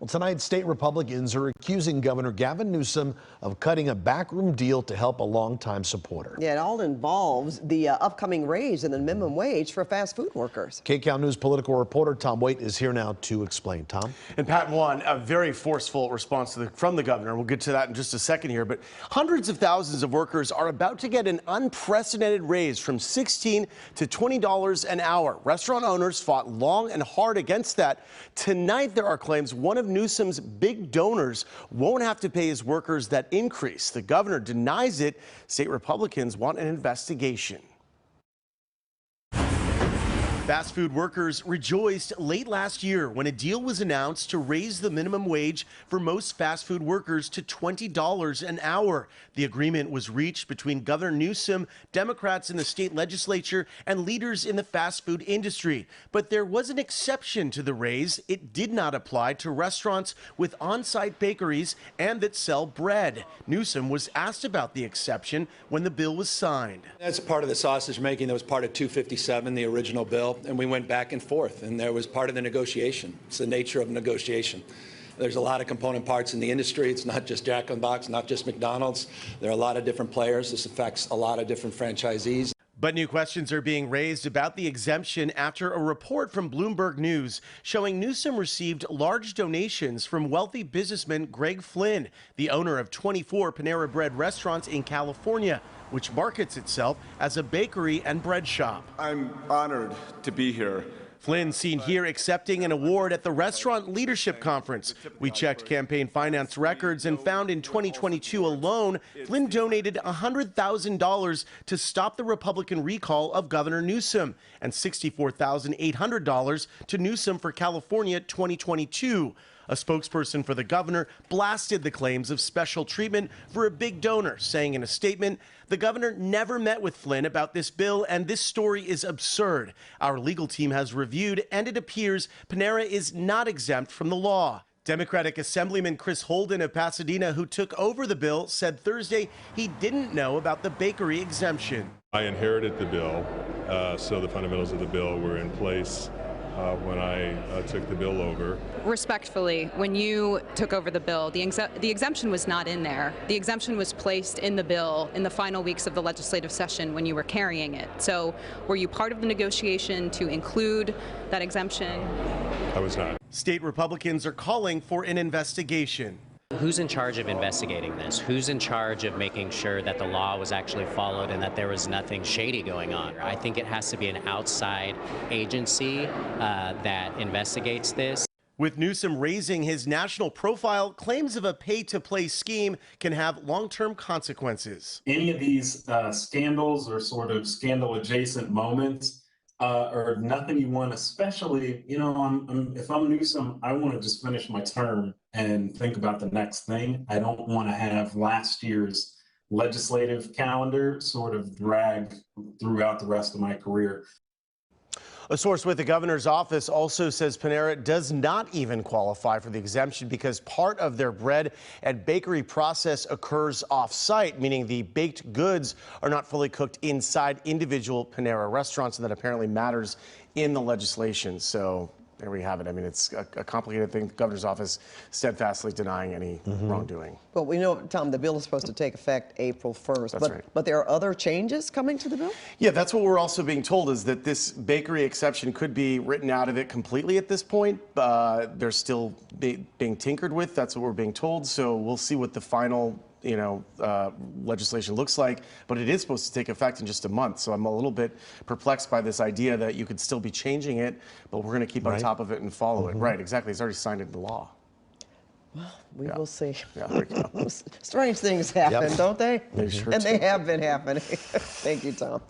Tonight, state Republicans are accusing Governor Gavin Newsom of cutting a backroom deal to help a longtime supporter. Yeah, it all involves the upcoming raise in the minimum wage for fast food workers. KCAL News political reporter Tom Waite is here now to explain. Tom? And Pat won a very forceful response from the governor. We'll get to that in just a second here. But hundreds of thousands of workers are about to get an unprecedented raise from $16 to $20 an hour. Restaurant owners fought long and hard against that. Tonight, there are claims one of Newsom's big donors won't have to pay his workers that increase. The governor denies it. State Republicans want an investigation. Fast food workers rejoiced late last year when a deal was announced to raise the minimum wage for most fast food workers to $20 an hour. The agreement was reached between Governor Newsom, Democrats in the state legislature, and leaders in the fast food industry. But there was an exception to the raise. It did not apply to restaurants with on-site bakeries and that sell bread. Newsom was asked about the exception when the bill was signed. That's part of the sausage making that was part of 257, the original bill. And we went back and forth, and there was part of the negotiation. It's the nature of negotiation. There's a lot of component parts in the industry. It's not just Jack in the Box, not just McDonald's. There are a lot of different players. This affects a lot of different franchisees. But new questions are being raised about the exemption after a report from Bloomberg News showing Newsom received large donations from wealthy businessman Greg Flynn, the owner of 24 Panera Bread restaurants in California, which markets itself as a bakery and bread shop. I'm honored to be here. Flynn seen here accepting an award at the Restaurant Leadership Conference. We checked campaign finance records and found in 2022 alone, Flynn donated $100,000 to stop the Republican recall of Governor Newsom and $64,800 to Newsom for California 2022. A spokesperson for the governor blasted the claims of special treatment for a big donor, saying in a statement, the governor never met with Flynn about this bill, and this story is absurd. Our legal team has reviewed, and it appears Panera is not exempt from the law. Democratic Assemblyman Chris Holden of Pasadena, who took over the bill, said Thursday he didn't know about the bakery exemption. I inherited the bill, so the fundamentals of the bill were in place when I took the bill over. Respectfully, when you took over the bill, the exemption was not in there. The exemption was placed in the bill in the final weeks of the legislative session when you were carrying it. So were you part of the negotiation to include that exemption? I was not. State Republicans are calling for an investigation. Who's in charge of investigating this? Who's in charge of making sure that the law was actually followed and that there was nothing shady going on? I think it has to be an outside agency that investigates this. With Newsom raising his national profile, claims of a pay-to-play scheme can have long-term consequences. Any of these scandals or sort of scandal-adjacent moments are nothing you want, especially, you know, if I'm Newsom, I want to just finish my term and think about the next thing. I don't want to have last year's legislative calendar sort of drag throughout the rest of my career. A source with the governor's office also says Panera does not even qualify for the exemption because part of their bread and bakery process occurs off-site, meaning the baked goods are not fully cooked inside individual Panera restaurants, and that apparently matters in the legislation. So there we have it. I mean, it's a complicated thing. The governor's office steadfastly denying any wrongdoing. Well, we know, Tom, the bill is supposed to take effect April 1st. That's right. But there are other changes coming to the bill? Yeah, that's what we're also being told, is that this bakery exception could be written out of it completely at this point. They're still being tinkered with. That's what we're being told. So we'll see what the final legislation looks like, but it is supposed to take effect in just a month. So I'm a little bit perplexed by this idea that you could still be changing it, but we're going to keep on top of it and follow it. Right, exactly. It's already signed into law. Well, we will see. Yeah, there we go. Strange things happen, don't they? They sure And do. they have been happening. Thank you, Tom.